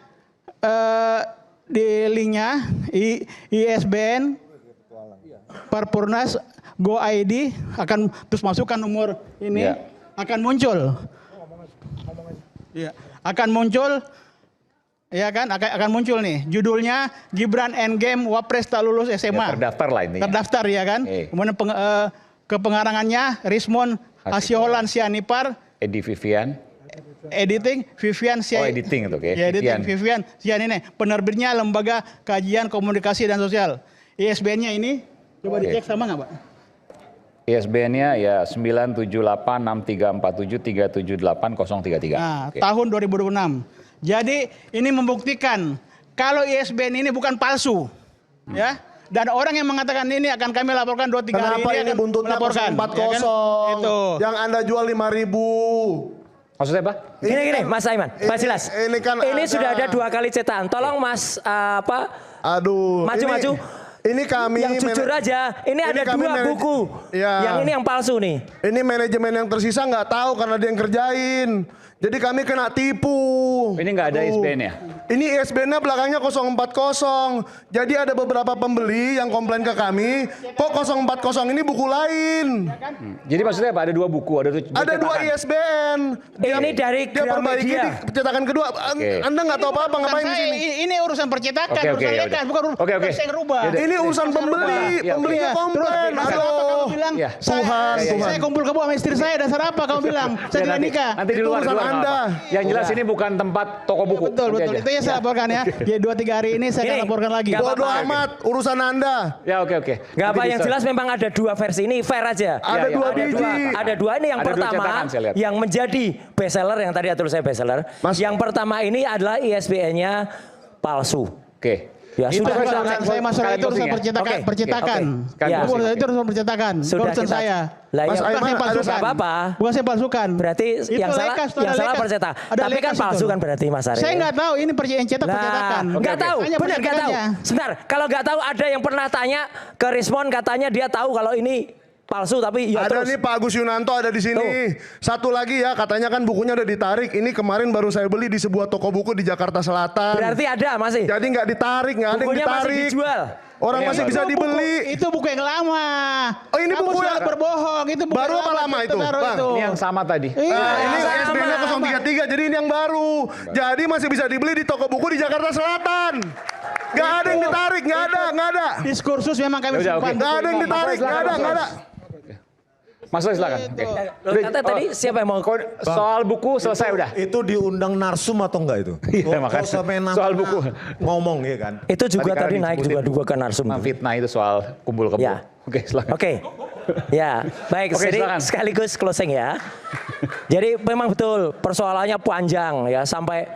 di linknya ISBN Parpurnas Go ID akan terus masukkan nomor ini Ya. akan muncul. Ya, akan muncul. Ya kan, akan muncul nih judulnya Gibran Endgame Wapres tak lulus SMA. Ya, terdaftar lah intinya. Terdaftar ya kan. Oke. Kemudian kepengarangannya Rismon Asiolan Sianipar, Edi Vivian. editing Vivian Oh, editing itu, oke. Ya, editing Vivian Sian ini. Penerbitnya Lembaga Kajian Komunikasi dan Sosial. ISBN-nya ini coba Oke. dicek sama nggak Pak? ISBN-nya ya 9786347380033. Nah, Oke. tahun 2026. Jadi ini membuktikan kalau ISBN ini bukan palsu, ya. Dan orang yang mengatakan ini akan kami laporkan 2-3 hari Kenapa ini akan buntutnya melaporkan, 040? ya kan? Itu. Yang Anda jual 5.000. Maksudnya apa? Gini, Mas Aiman, Pak jelas. Ini kan sudah ada 2 kali cetakan. Tolong Mas Aduh. maju. Ini kami Yang jujur aja, ini ada kami 2 buku. Ya. Yang ini yang palsu nih. Ini manajemen yang tersisa nggak tahu karena dia yang kerjain. Jadi kami kena tipu. Ini nggak ada Tuh. ISBN-nya? Ini ISBN-nya belakangnya 040. Jadi ada beberapa pembeli yang komplain ke kami, kok 040 ini buku lain. Jadi maksudnya apa? Ada 2 buku, ada Ada 2 ISBN. Ini dari Dia perbaiki Gramedia. di cetakan kedua. Anda nggak tahu apa-apa ngapain di Urusan sini? saya, ini urusan percetakan, Oke, urusan ya lekas, udah. bukan Oke. urusan saya ngerubah. Yaudah. Ini urusan pembeli, Ya, oke. pembelinya komplain. Dasar apa Aduh. kamu bilang? Ya. Tuhan, Tuhan. Saya kumpul kebo sama istri saya. Dasar apa kamu bilang? Saya tidak nikah. Nanti di Itu luar urusan nggak Anda. apa-apa. Yang jelas ini bukan tempat toko buku. Betul. Nanti aja. Itu ya saya laporkan ya. Jadi 2-3 hari ini saya akan Ini, laporkan lagi. nggak Bodoh apa-apa. amat, urusan Anda. Ya oke. Nggak apa, Nanti yang bisa. jelas memang ada 2 versi ini, fair aja. Ada ya, dua ada biji. Ada 2 ini yang Ada 2 pertama cetakan, saya lihat. yang menjadi bestseller yang tadi tulis saya bestseller. Mas- Yang pertama ini adalah ISBN-nya palsu. Oke. Ya, Itu sudah bisa- Saya masalah kalian itu urusan closing ya? percetakan. Oke, Percetakan. oke. Kalian Itu closing, itu urusan percetakan. Sudah Urusan kita. saya. Lah, Mas yang Aiman, Bukan saya ada palsukan. apa-apa. Bukan saya palsukan. Berarti Itu yang salah lekas, ada yang salah lekas. percetak. Ada Tapi kan lekas palsu itu. kan berarti Mas Ari. Saya nggak tahu ini yang cetak Lah, percetakan. nggak tahu, Hanya benar nggak tahu. percetakannya. Sebentar, kalau nggak tahu ada yang pernah tanya ke Rismon katanya dia tahu kalau ini palsu tapi ya Ada terus. nih Pak Agus Yunanto ada di sini. Satu lagi ya, katanya kan bukunya udah ditarik. Ini kemarin baru saya beli di sebuah toko buku di Jakarta Selatan. Berarti ada masih. Jadi nggak ditarik, nggak ada yang Bukunya masih ditarik. dijual. Orang masih bisa dibeli. Itu buku yang lama. Oh, ini Kamu buku sudah yang- berbohong. Itu buku Baru yang apa lama itu, baru Bang? itu. Ini yang sama tadi. Iya, Nah, ini sama. ISBN-nya 033, jadi ini yang baru. Jadi masih bisa dibeli di toko buku di Jakarta Selatan. Nggak ada yang ditarik, nggak ada. Diskursus memang kami Yaudah, simpan. oke. Nggak ada yang ditarik, nggak ada. Mas Roy silakan. Oke. Loh, katanya tadi siapa yang mau Soal buku selesai udah. Itu diundang narsum atau enggak itu? Iya, Kok makanya. sampai Soal buku. ngomong ya kan? itu juga Karena tadi naik disebutin juga ke narsum. Fitnah itu soal kumpul kebo. Ya. Oke, silakan. Oke. Ya, baik. Oke, Jadi silakan. sekaligus closing ya. Jadi memang betul persoalannya panjang ya sampai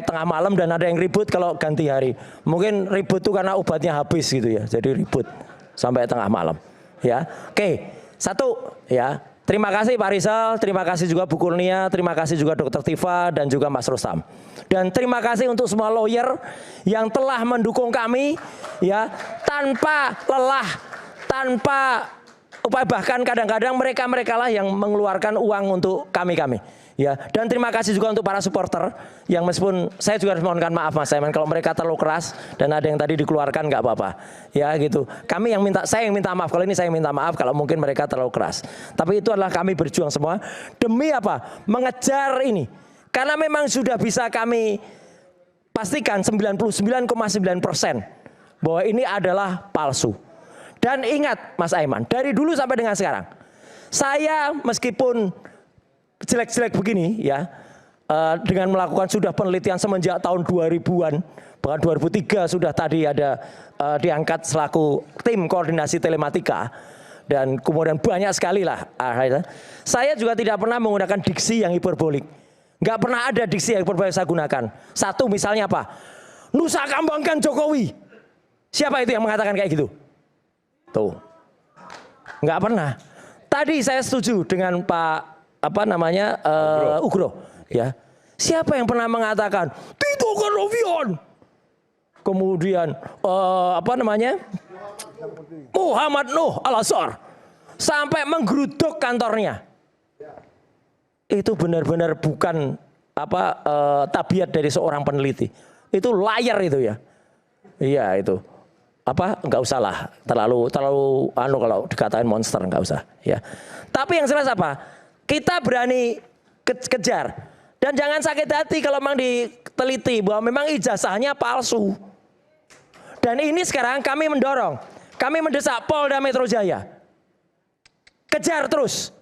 tengah malam dan ada yang ribut kalau ganti hari. Mungkin ribut tuh karena obatnya habis gitu ya. Jadi ribut sampai tengah malam. Ya. Oke. Satu ya. Terima kasih Pak Rizal, terima kasih juga Bu Kurnia, terima kasih juga Dr. Tifa dan juga Mas Rustam. Dan terima kasih untuk semua lawyer yang telah mendukung kami ya tanpa lelah, tanpa upaya, bahkan kadang-kadang mereka lah yang mengeluarkan uang untuk kami. Ya, dan terima kasih juga untuk para supporter yang meskipun saya juga harus mohonkan maaf Mas Aiman kalau mereka terlalu keras dan ada yang tadi dikeluarkan nggak apa-apa. Ya gitu. Saya yang minta maaf kalau ini saya yang minta maaf kalau mungkin mereka terlalu keras. Tapi itu adalah kami berjuang semua demi apa? Mengejar ini. Karena memang sudah bisa kami pastikan 99,9% bahwa ini adalah palsu. Dan ingat Mas Aiman, dari dulu sampai dengan sekarang, saya meskipun jelek-jelek begini ya, dengan melakukan sudah penelitian semenjak tahun 2000-an, bahkan 2003 sudah tadi ada diangkat selaku tim koordinasi telematika, dan kemudian banyak sekali lah. Saya juga tidak pernah menggunakan diksi yang hiperbolik. Nggak pernah ada diksi yang hiperbolik saya gunakan. Satu misalnya apa? Nusa Kambangkan Jokowi. Siapa itu yang mengatakan kayak gitu? Tuh. Nggak pernah. Tadi saya setuju dengan Pak Ugro. Ya. Siapa yang pernah mengatakan Tito Karnavian? Kemudian Muhammad Nuh Al-Azhar sampai menggeruduk kantornya. Itu benar-benar bukan tabiat dari seorang peneliti. Itu layar itu ya. Iya itu. Enggak usah lah. Terlalu kalau dikatain monster enggak usah ya. Tapi yang jelas kita berani kejar. Dan jangan sakit hati kalau memang diteliti bahwa memang ijazahnya palsu. Dan ini sekarang kami mendorong, kami mendesak Polda Metro Jaya. Kejar terus.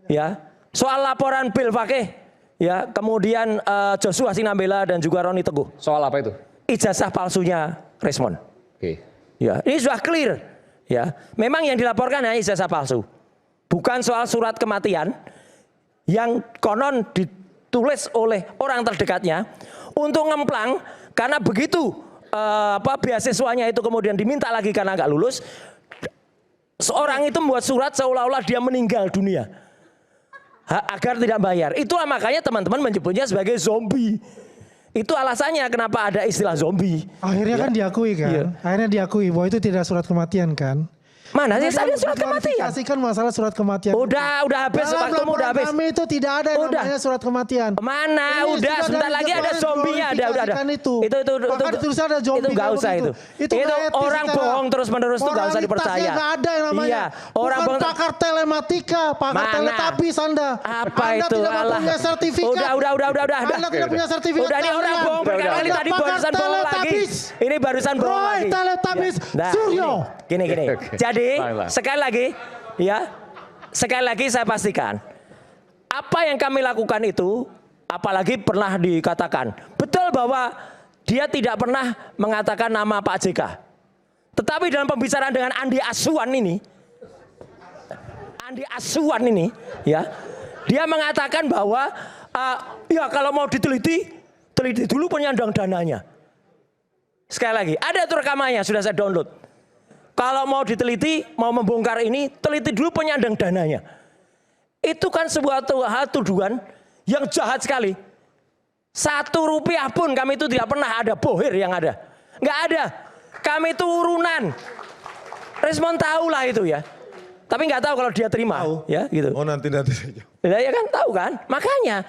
Ya. Soal laporan Bill Fakih, ya, kemudian Joshua Sinambela dan juga Roni Teguh. Soal apa itu? Ijazah palsunya Resmond. Oke. Ya, ini sudah clear. Ya. Memang yang dilaporkan hanya ijazah palsu. Bukan soal surat kematian yang konon ditulis oleh orang terdekatnya untuk ngemplang karena begitu beasiswanya itu kemudian diminta lagi karena nggak lulus, seorang itu membuat surat seolah-olah dia meninggal dunia agar tidak bayar. Itulah makanya teman-teman menyebutnya sebagai zombie. Itu alasannya kenapa ada istilah zombie. Akhirnya kan diakui kan, akhirnya diakui bahwa itu tidak surat kematian kan. Mana sih ada surat kematian? Kasihkan masalah surat kematian. Udah habis, waktumu udah habis. Kami itu tidak ada yang namanya surat kematian. Mana? Udah sebentar lagi ada zombinya, udah. Itu ada zombie. Itu nggak usah itu. Itu orang bohong terus menerus tuh nggak usah dipercaya. Nggak ada yang namanya. Iya, orang bohong. Pakar telematika, pakar teletabis Anda. Apa Anda itu? tidak punya sertifikat. Udah. Anda tidak punya sertifikat. Udah, ini orang bohong berkali-kali tadi barusan bohong lagi. Ini barusan bohong lagi. Teletabis Suryo. Gini. Jadi sekali lagi saya pastikan apa yang kami lakukan itu, apalagi pernah dikatakan betul bahwa dia tidak pernah mengatakan nama Pak JK. Tetapi dalam pembicaraan dengan Andi Aswan ini, ya, dia mengatakan bahwa ya kalau mau teliti dulu penyandang dananya. Sekali lagi, ada tuh rekamannya sudah saya download. Kalau mau diteliti, mau membongkar ini, teliti dulu penyandang dananya. Itu kan sebuah tuduhan yang jahat sekali. 1 rupiah pun kami itu tidak pernah ada bohir yang ada. Nggak ada. Kami itu urunan. Resmond tahu lah itu ya. Tapi nggak tahu kalau dia terima. Tahu. Ya gitu. Oh nanti saja. Ya kan tahu kan. Makanya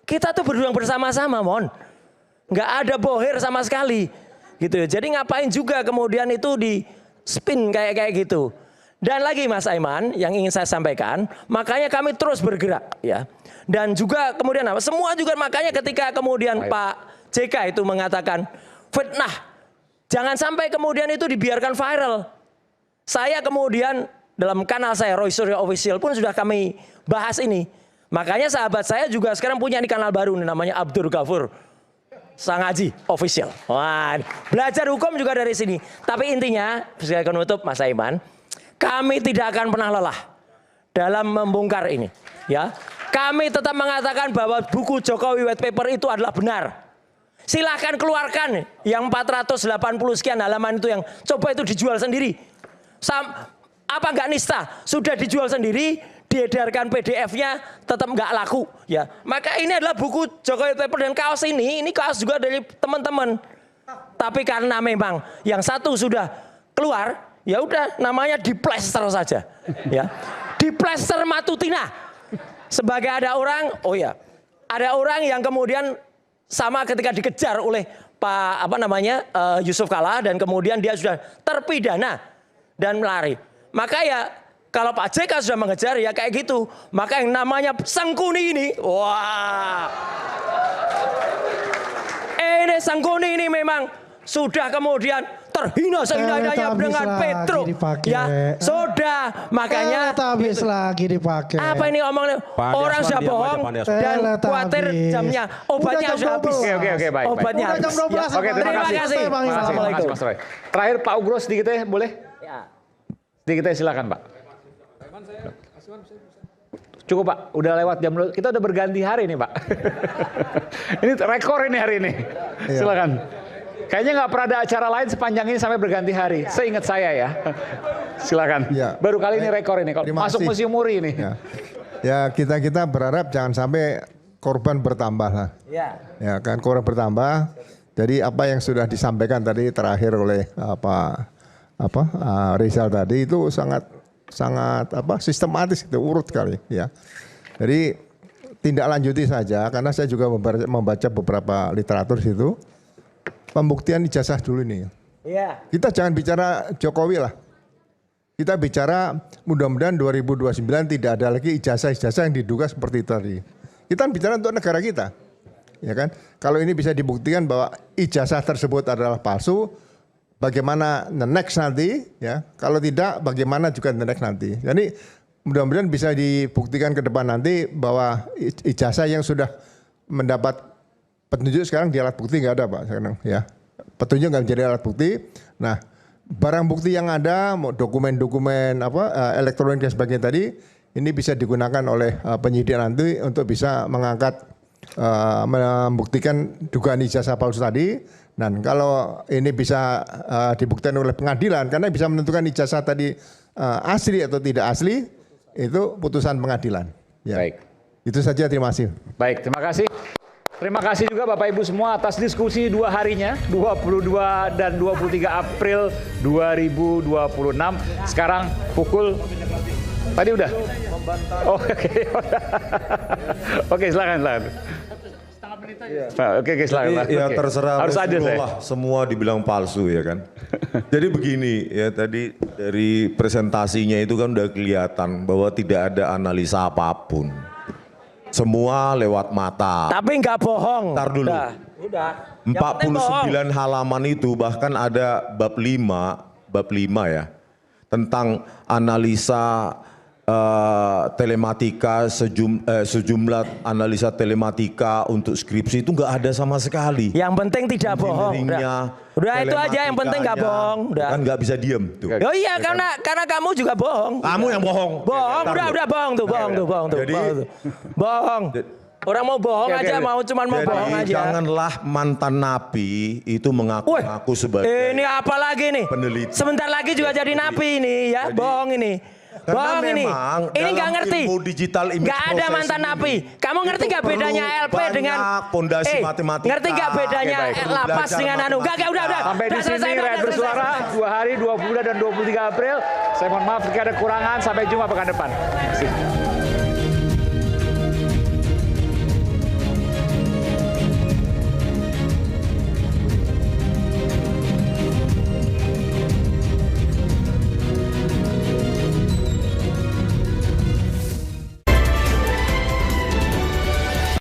kita tuh berjuang bersama-sama, Mon. Nggak ada bohir sama sekali. Gitu. Jadi ngapain juga kemudian itu di spin kayak gitu. Dan lagi Mas Aiman yang ingin saya sampaikan, makanya kami terus bergerak ya. Dan juga kemudian semua juga makanya ketika kemudian Pak JK itu mengatakan fitnah, jangan sampai kemudian itu dibiarkan viral. Saya kemudian dalam kanal saya Roy Suryo Official pun sudah kami bahas ini. Makanya sahabat saya juga sekarang punya nih kanal baru namanya Abdur Ghafur Sangaji Official. Wah, belajar hukum juga dari sini. Tapi intinya, saya akan menutup Mas Aiman, kami tidak akan pernah lelah dalam membongkar ini. Ya, kami tetap mengatakan bahwa buku Jokowi White Paper itu adalah benar. Silahkan keluarkan yang 480 sekian halaman itu yang coba itu dijual sendiri. Apa enggak nista? Sudah dijual sendiri, diedarkan PDF-nya tetap nggak laku ya. Maka ini adalah buku Jokowi Paper dan kaos ini kaos juga dari teman-teman. Tapi karena memang yang satu sudah keluar, ya udah namanya diplester saja ya. Diplester Matutina. Sebagai ada orang yang kemudian sama ketika dikejar oleh Pak Yusuf Kalla dan kemudian dia sudah terpidana dan melari. Maka ya kalau Pak JK sudah mengejar ya kayak gitu. Maka yang namanya Sangkuni ini, wah. Ini Sangkuni ini memang sudah kemudian terhina sehina-hinanya dengan Petro. Ya, sudah. Makanya habis lagi dipakai. Apa ini omongnya? Orang sudah bohong dan khawatir jamnya. Obatnya sudah habis. Oke, baik. Obatnya habis. Oke, terima kasih. Assalamualaikum. Mas Roy. Terakhir Pak Ugro sedikit ya, boleh? Ya. Sedikit ya, silakan Pak. Cukup Pak, udah lewat jam dulu. Kita udah berganti hari nih Pak. Ini rekor ini hari ini. Silakan. Kayaknya nggak pernah ada acara lain sepanjang ini sampai berganti hari. Seingat saya ya. Silakan. Ya. Baru kali ini rekor ini. Kalau masuk Museum Muri ini. Ya. Ya kita berharap jangan sampai korban bertambah lah. Ya kan korban bertambah. Jadi apa yang sudah disampaikan tadi terakhir oleh Rizal tadi itu sangat sistematis, itu urut kali ya. Jadi tindak lanjuti saja karena saya juga membaca beberapa literatur situ. Pembuktian ijazah dulu ini. Kita jangan bicara Jokowi lah. Kita bicara mudah-mudahan 2029 tidak ada lagi ijazah-ijazah yang diduga seperti itu tadi. Kita bicara untuk negara kita. Ya kan? Kalau ini bisa dibuktikan bahwa ijazah tersebut adalah palsu, bagaimana the next nanti ya. Kalau tidak bagaimana juga the next nanti. Jadi mudah-mudahan bisa dibuktikan ke depan nanti bahwa ijazah yang sudah mendapat petunjuk sekarang di alat bukti nggak ada Pak sekarang ya. Petunjuk nggak menjadi alat bukti. Nah, barang bukti yang ada, dokumen-dokumen elektronik dan sebagainya tadi, ini bisa digunakan oleh penyidik nanti untuk bisa mengangkat, membuktikan dugaan ijazah palsu tadi. Dan kalau ini bisa dibuktikan oleh pengadilan, karena bisa menentukan ijazah tadi asli atau tidak asli, itu putusan pengadilan. Ya. Baik. Itu saja, terima kasih. Baik, terima kasih. Terima kasih juga Bapak Ibu semua atas diskusi 2 harinya, 22 dan 23 April 2026. Sekarang pukul, tadi udah? Oh, oke. Oke, silakan. Oke, silakan. Ya terserah. Harus ada saya. Semua dibilang palsu ya kan. Jadi begini ya, tadi dari presentasinya itu kan udah kelihatan bahwa tidak ada analisa apapun. Semua lewat mata. Tapi nggak bohong. Ntar dulu. Udah. 49 halaman itu bahkan ada bab 5 ya. Tentang analisa telematika, sejumlah analisa telematika untuk skripsi itu nggak ada sama sekali. Yang penting tidak bohong. Udah itu aja, yang penting nggak bohong. Udah. Kan nggak bisa diem tuh. Oh iya, karena kamu juga bohong. Kamu yang bohong. Bohong, udah bohong tuh. Jadi, bohong. Orang mau bohong aja, mau cuman mau bohong aja. Janganlah mantan napi itu mengaku-ngaku sebagai ini apa lagi nih? Peneliti. Sebentar lagi juga jadi napi ini ya, bohong ini. Bohong ini nggak ngerti. Nggak ada mantan napi. Kamu ngerti nggak bedanya LP dengan pondasi matematika? Ngerti nggak bedanya lapas dengan anu? Nggak udah. Sampai di sini Rakyat Bersuara 2 hari 20 dan 23 April. Saya mohon maaf jika ada kekurangan. Sampai jumpa pekan depan. Terima kasih.